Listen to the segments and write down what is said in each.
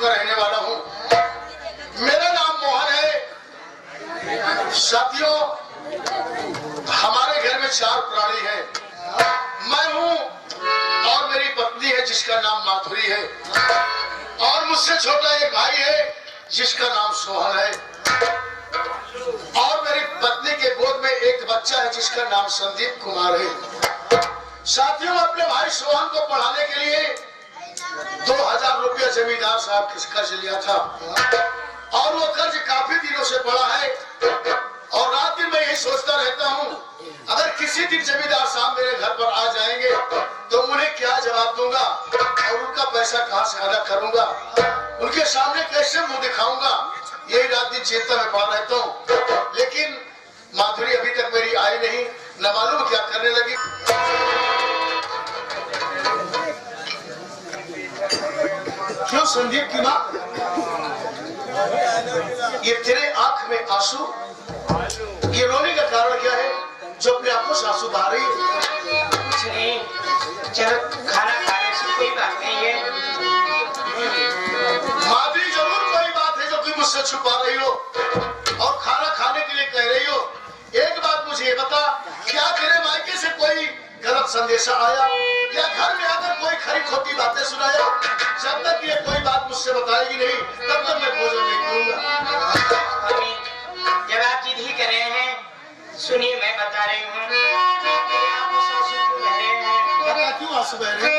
का रहने वाला हूँ। मेरा नाम मोहन है। साथियों, हमारे घर में 4 प्राणी हैं। मैं हूँ और मेरी पत्नी है जिसका नाम माधुरी है, और मुझसे छोटा एक भाई है जिसका नाम सोहन है, और मेरी पत्नी के गोद में एक बच्चा है जिसका नाम संदीप कुमार है। साथियों, अपने भाई सोहन को पढ़ाने के लिए 2000 रुपया जमींदार साहब के कर्ज लिया था, और वो कर्ज काफी दिनों से पड़ा है। और रात दिन मैं यही सोचता रहता हूँ, अगर किसी दिन जमींदार साहब मेरे घर पर आ जाएंगे तो उन्हें क्या जवाब दूंगा, और उनका पैसा कहाँ से अदा करूंगा, उनके सामने कैसे मुंह दिखाऊंगा। यही रात दिन चिंता में पड़ा रहता हूँ। लेकिन माधुरी अभी तक मेरी आई नहीं, न मालूम क्या करने लगी। क्यों संदीप की माँ, ये तेरे आंख में आंसू, ये रोने का कारण क्या है जो अपने आंखों से आंसू बहा रही है? कुछ नहीं, चलो खाना खाने से कोई बात नहीं है। माधुरी, जरूर कोई बात है जो तुम मुझसे छुपा रही हो और खाना खाने के लिए कह रही हो। एक बात मुझे ये बता, क्या तेरे मायके से कोई गलत संदेशा आया या घर में आकर कोई खरी खोटी बातें सुनाया? जब तक ये कोई बात मुझसे बताएगी नहीं तब तक मैं भोजन नहीं करूंगा। जब आप जिद ही कर रहे हैं, सुनिए मैं बता रही हूँ। आप आंसू क्यों बह रहे हैं? बता, क्यों आंसू बह रहे हैं?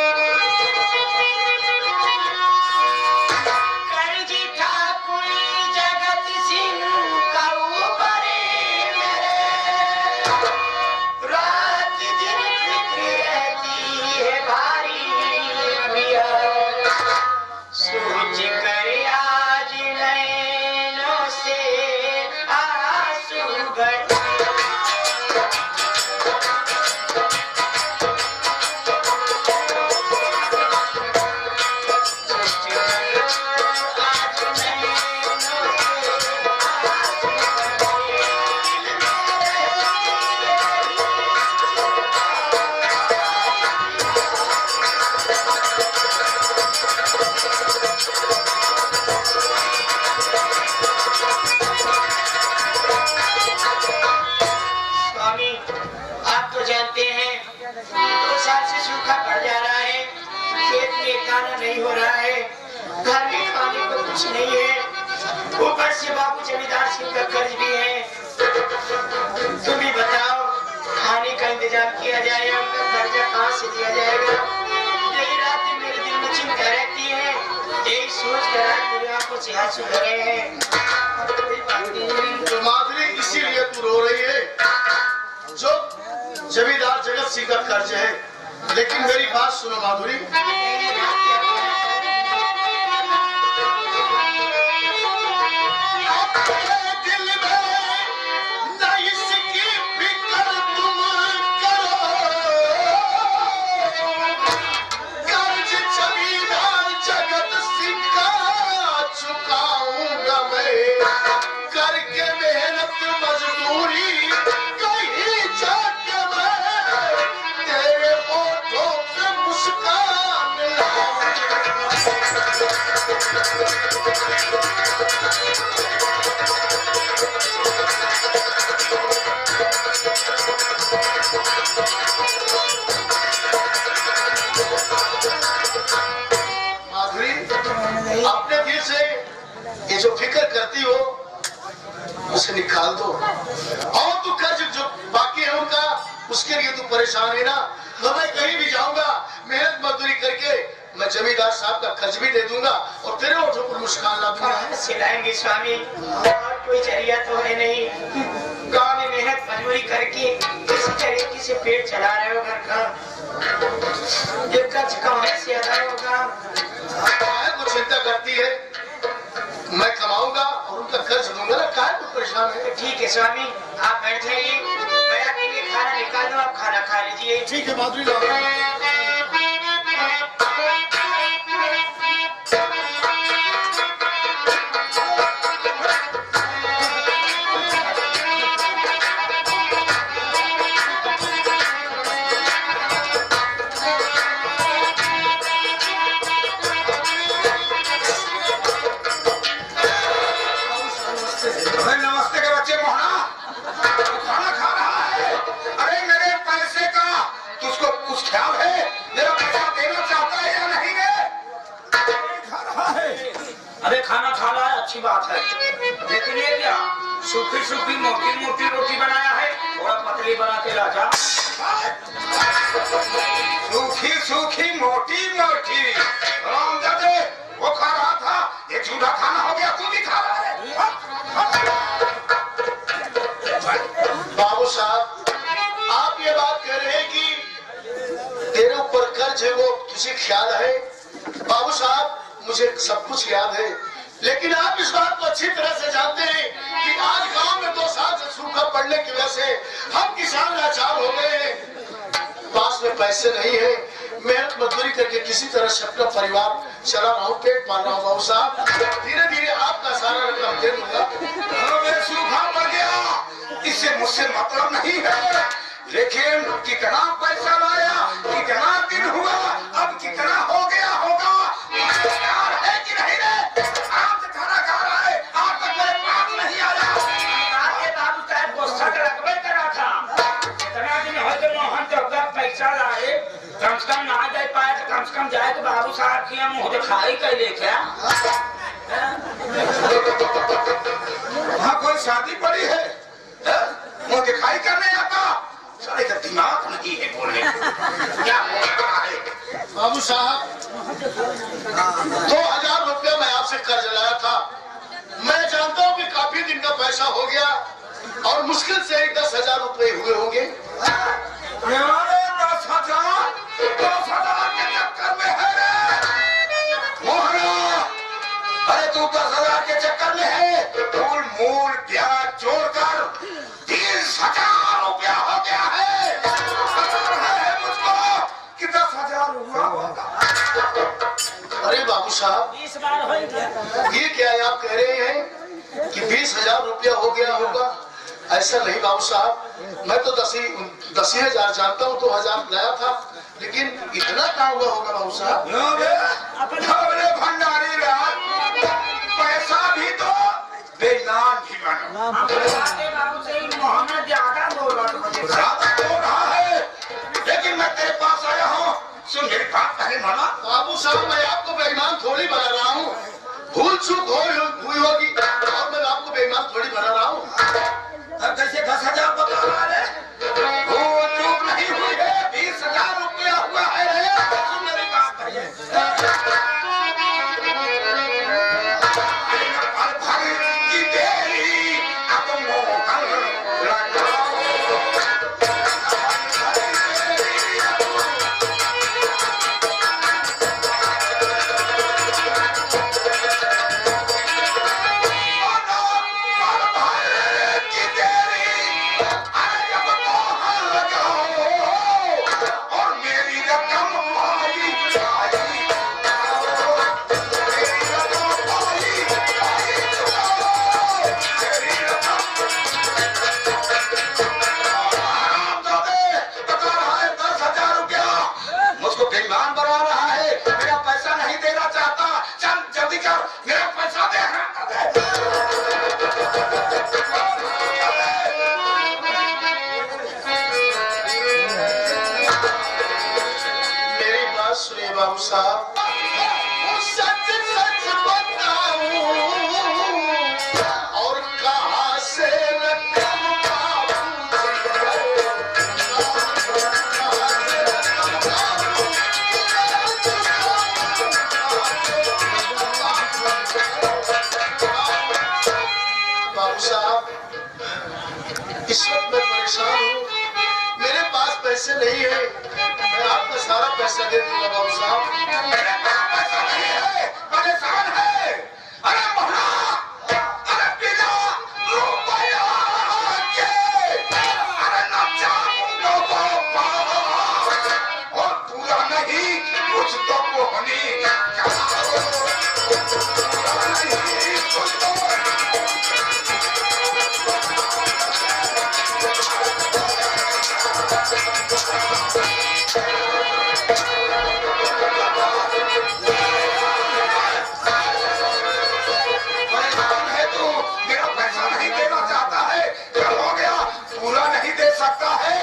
नहीं हो रहा है, घर में खाने को कुछ नहीं है, ऊपर से बाबू जमींदार सिंह का कर्ज भी है। तुम ही बताओ, खाने का इंतजाम किया जाए, उनका कर्जा कहाँ से दिया जाएगा? यही रात मेरे दिल में चिंता रहती है, यही सोच कर आज मेरी आंखों से आंसू बह रहे हैं। तो माधुरी, इसीलिए तू रो रही है जो जमींदार जगत सिंह का कर्ज है। लेकिन मेरी बात सुनो माधुरी, अपने दिल से ये जो फिक्र करती हो उसे निकाल दो, और तू कर्ज जो बाकी है उनका, उसके लिए तू परेशान है ना। तो मैं कहीं भी जाऊंगा, मेहनत मजदूरी करके मैं जमींदार साहब का कर्ज भी दे दूंगा और तेरे ओठों पर मुस्कान ला दूंगा। कहाँ से लाएंगे स्वामी, और कोई जरिया तो है नहीं। गांव में मेहनत मजदूरी करके किसी तरीके से पेट चला रहे हो घर का, ये कर्ज कहाँ से अदा होगा? काहे को चिंता करती है, मैं कमाऊंगा और उनका कर्ज दूंगा ना, काहे को परेशान है। ठीक है स्वामी, आप बैठ जाइए, मैं आपके लिए खाना निकाल दूं, आप खाना खा लीजिए। ठीक है माधुरी लाओ। नमस्ते के बच्चे मोहना, खाना खा रहा है। अरे मेरे पैसे का तुझको कुछ ख्याल है? मेरा पैसा देना चाहता है या नहीं रे? खा रहा है। अरे खाना खा रहा है, अच्छी बात है, लेकिन ये क्या सूखी सूखी मोटी मोटी रोटी बनाया है, थोड़ा पतली बना के लाजा। सूखी सूखी मोटी मोटी रामजादे वो खा रहा था, ये झूठा खाना हो गया, तू भी खा रहा है। बाबू साहब, आप ये बात कह रहे हैं कि तेरे ऊपर कर्ज है, वो तुझे ख्याल है। बाबू साहब, मुझे सब कुछ याद है, लेकिन आप इस बात को अच्छी तरह से जानते हैं कि आज गांव में 2 साल से सूखा पड़ने की वजह से हम किसान लाचार हो गए हैं। पास में पैसे नहीं है, मेहनत मजदूरी करके किसी तरह से अपना परिवार चला रहा हूँ, पेट पाल रहा हूँ। बाबू साहब, धीरे धीरे आपका सारा रकम दे दूंगा। मैं सूखा पड़ गया, इससे मुझसे मतलब नहीं है, लेकिन कितना पैसा लाया, कितना दिन हुआ, अब कितना हो गया होगा, यार है कि नहीं रे? आराम से खाना खा रहा है, आज तक मेरे पास नहीं आया। आगे बाबू साहब को शक रखबे करा था, इतना दिन हो गए मोहन तो पैसा लाए, कम से कम ना दे पाए तो कम से कम जाए तो बाबू साहब की मुँह दिखाई कर ले क्या? वहाँ कोई शादी पड़ी है, मुँह दिखाई करने आता, सारे का दिमाग नहीं है बोलने क्या हो रहा है। बाबू साहब, 2000 रुपया मैं आपसे कर्ज लाया था। मैं जानता हूँ कि काफी दिन का पैसा हो गया और मुश्किल से 10,000 रुपए हुए होंगे। 10,000 के चक्कर में है रे मोहना। अरे तू 10,000 के चक्कर में है, कुल मूल ब्याज जोड़कर 30,000 रुपया हो गया है। मुझको कि 10,000 हुआ होगा। अरे बाबू साहब, 20 बार हो गया। ये क्या है आप कह रहे हैं कि 20,000 रुपया हो गया होगा? ऐसा नहीं बाबू साहब, मैं तो 10,000 जानता हूँ, 2,000 लाया था, लेकिन इतना कहाँ हुआ होगा बाबू साहब? अपने भंडारी लाल, पैसा भी दो, बेईमान भी बनो। बाबू से मोहम्मद ज्यादा बोल रहा है, लेकिन मैं तेरे पास आया हूँ, सुन मेरी बात पहले माना। बाबू साहब, मैं आपको बेईमान थोड़ी बना रहा हूँ, भूल चूक हुई होगी और मैं आपको बेईमान थोड़ी बना रहा हूँ। अब कैसे 10,000 बता रहा है? भूल चूक नहीं हुई है, 20,000 रुपया हुआ है रे। सुन मेरी बात पहले। की देरी अब मोहन लगाओ। है, मैं आपका सारा पैसा दे दूंगा बाबू साहब। मेरे पास पैसा नहीं है, परेशान है। अरे मोहना, अरे पीला रुपया के, अरे ना चाहूं तो और पूरा नहीं कुछ तो मोहनी सकता है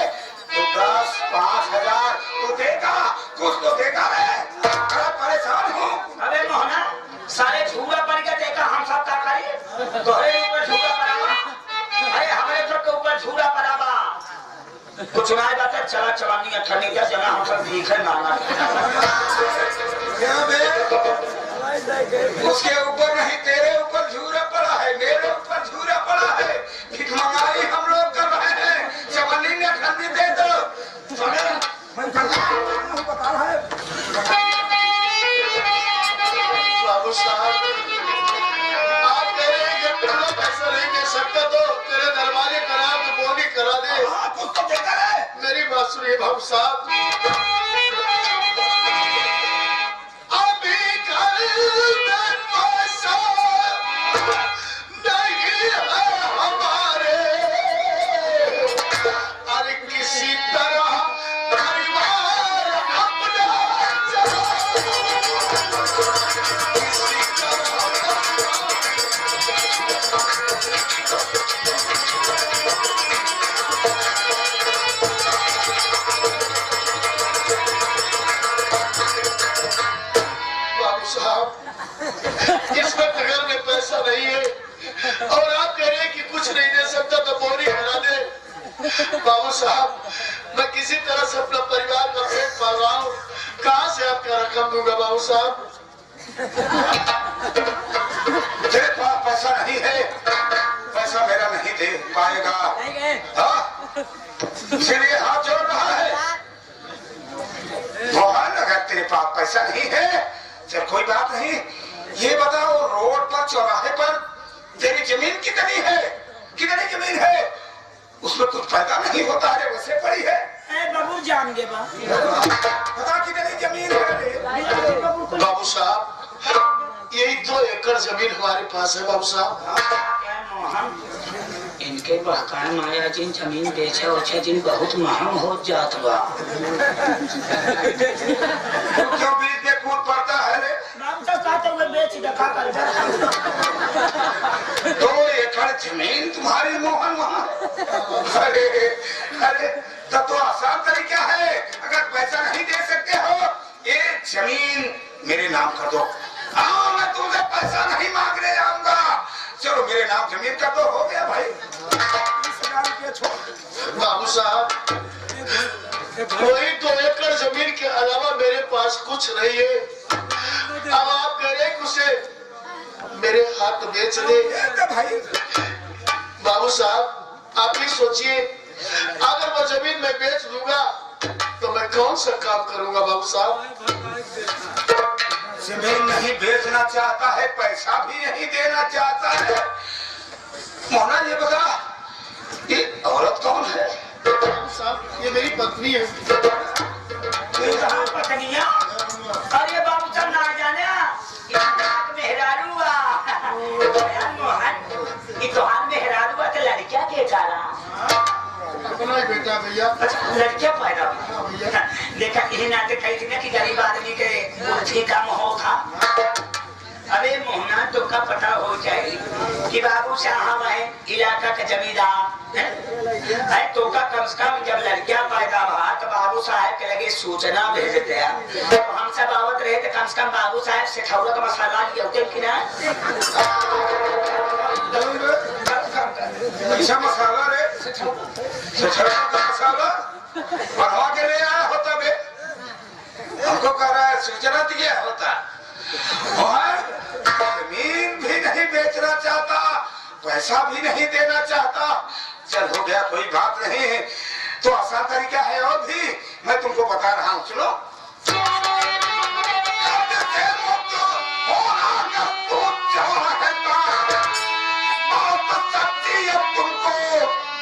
तो 10-5,000 तो देगा, कुछ तो देगा रे। बड़ा परेशान हूँ। अबे मोहना सारे झूला पड़ गया देखा हम सब का करिए तोहरे ऊपर झूला पड़ावा अरे हमारे सब के ऊपर झूला पड़ावा कुछ ना बात है चला चलानी अठनी क्या जना हम सब भीखे मांगा क्या बे? उसके ऊपर नहीं तेरे ऊपर झूला पड़ा है, मेरे ऊपर झूला पड़ा है। भीख मंगाई हम लोग कर रहे हैं, चवन्नी ने ठंडी दे दो। बता रहा है बाबू साहब, आप कह रहे हैं कि पूरा पैसा नहीं दे सकता तो तेरे दरबारे करा तो बोली करा दे। कुछ तो देकर है। मेरी बात सुनिए बाबू साहब, अभी घर में पैसा नहीं है हमारे, अरे किसी तरह परिवार अपना किसी तरह साहब, इस वक्त घर में पैसा नहीं है और आप कह रहे हैं कि कुछ नहीं दे सकता तो बोली करा दे। बाबू साहब, मैं किसी तरह से अपना परिवार का पेट पाल रहा हूँ, कहाँ से आपका रकम दूंगा बाबू साहब? तेरे पास पैसा नहीं है, पैसा मेरा नहीं दे पाएगा। हाँ? इसीलिए हाथ जोड़ रहा है। मोहन, अगर तेरे पास पैसा नहीं है चल कोई बात नहीं, ये बताओ रोड पर चौराहे पर तेरी जमीन कितनी है? कितनी जमीन है? उसमें कुछ फायदा नहीं होता है, वैसे पड़ी है। बाबू जान गए बा बता कितनी जमीन है? बाबू साहब, यही 2 एकड़ जमीन हमारे पास है बाबू साहब। इनके बहकान माया जिन जमीन बेचे उछे जिन बहुत महंग हो जात बा क्यों बीच में कूद पड़ता है रे? नाम तो कहते हुए बेच दिखा कर 2 एकड़ जमीन तुम्हारी मोहन वहाँ? अरे अरे तब तो आसान तरीका है, अगर पैसा नहीं दे सकते हो ये जमीन मेरे नाम कर दो। हाँ, मैं तुमसे पैसा नहीं मांगने आऊंगा, चलो मेरे नाम जमीन कर दो, हो गया भाई। बाबू साहब, वही 2 एकड़ जमीन के अलावा मेरे पास कुछ नहीं है। अब आप कह रहे हैं कि उसे मेरे हाथ बेच दे। भाई बाबू साहब, आप ही सोचिए, अगर वो जमीन मैं बेच दूंगा तो मैं कौन सा काम करूंगा बाबू साहब? जमीन नहीं बेचना चाहता है, पैसा भी नहीं देना चाहता है। मोहना, ये बता ये औरत कौन है? बाबू साहब, ये मेरी पत्नी है। पत्निया अरे बाबू साहब ना जाने मेहरारू मोहन ये तो हाथ मेहरारू तो लड़किया के कारण अपना ही बेटा भैया। लड़किया पैदा देखा यही नाटक कही थी ना कि गरीब आदमी के बुद्धि का मोह था। अरे मोहना तो का पता हो जाए कि बाबू साहब है इलाका का जमींदार है तो का कम से कम जब लड़कियां पैदा हुआ तो बाबू साहब के लगे सूचना भेज दिया। तो हम सब आवत रहे तो कम से कम बाबू साहब से ठौरा का मसाला लिया होते कि ना ऐसा मसाला रे का मसाला बढ़वा के ले आया होता बे, हमको कह रहा है सूचना दिया होता। जमीन भी नहीं बेचना चाहता, पैसा भी नहीं देना चाहता। चल हो गया, कोई बात नहीं। तो आसान तरीका है और भी मैं तुमको बता रहा हूँ, सुनो। तुमको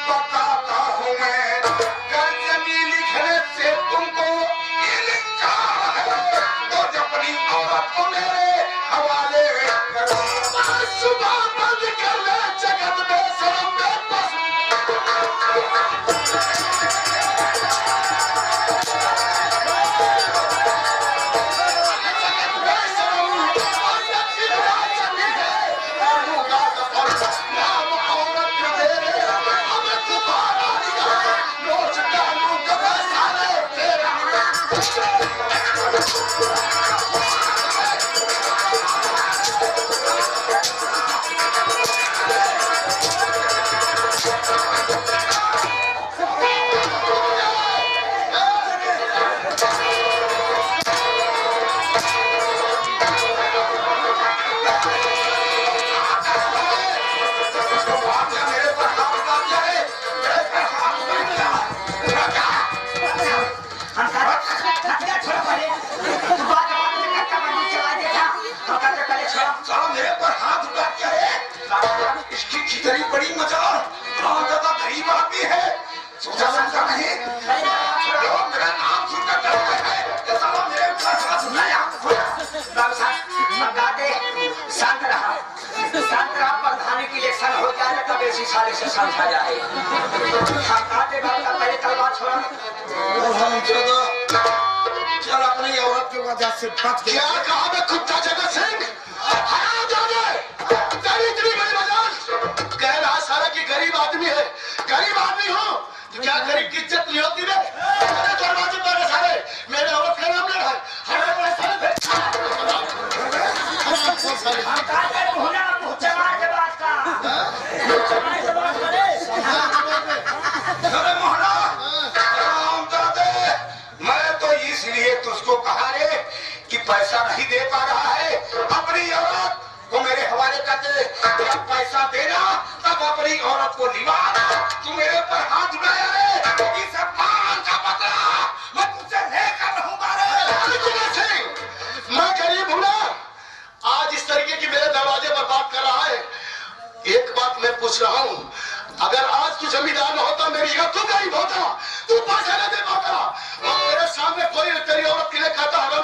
बताता हूँ मैं, जमी लिखने से तुमको इनकार है, तो अपनी औरत को मेरे हवाले करो। सुबह बंद कर ले जगत में शर्म में बस। चलो मेरे पर हाथ उठा क्या है? इसकी खिचड़ी बड़ी मजाल, बहुत ज्यादा गरीब आदमी है, सोचा समझा नहीं। लोग मेरा नाम सुनकर डरते हैं, ये साला मेरे ऊपर हाथ उठाया। बाबू साहब गाते शांत रहा, प्रधानी की इलेक्शन हो जाए तब ऐसी साले से समझा जाए। हम गाते बाबू पहले तलवार छोड़ा। चल अपनी औरत की वजह से बच गया। क्या कहा मैं कुत्ता जगत सिंह? इतनी बड़ी मजाल कह रहा सारा कि गरीब आदमी है। गरीब आदमी हो तो क्या गरीब की इज्जत नहीं होती है? मेरे दरवाजे पर है सारे, मेरे औरत का नाम ले रहा है। हम गाते भुना मुहजमा के बात का अरे मोहना, राम दादे, मैं तो इसलिए तुझको कहा रे कि पैसा नहीं दे पा रहा है, अपनी औरत को मेरे हवाले कर दे। जब पैसा देना तब अपनी औरत को निभाना। तू मेरे पर हाथ उठाया रे, इस अपमान का बदला मैं तुझसे लेकर रहूंगा रे। मैं गरीब हूँ ना, आज इस तरीके की मेरे दरवाजे पर बात कर रहा है। एक बात मैं पूछ रहा हूँ, अगर आज तू जमींदार न होता, मेरी जगह तू गरीब होता, तू पैसा न दे पाता और मेरे सामने कोई तेरी औरत के लिए कहता हराम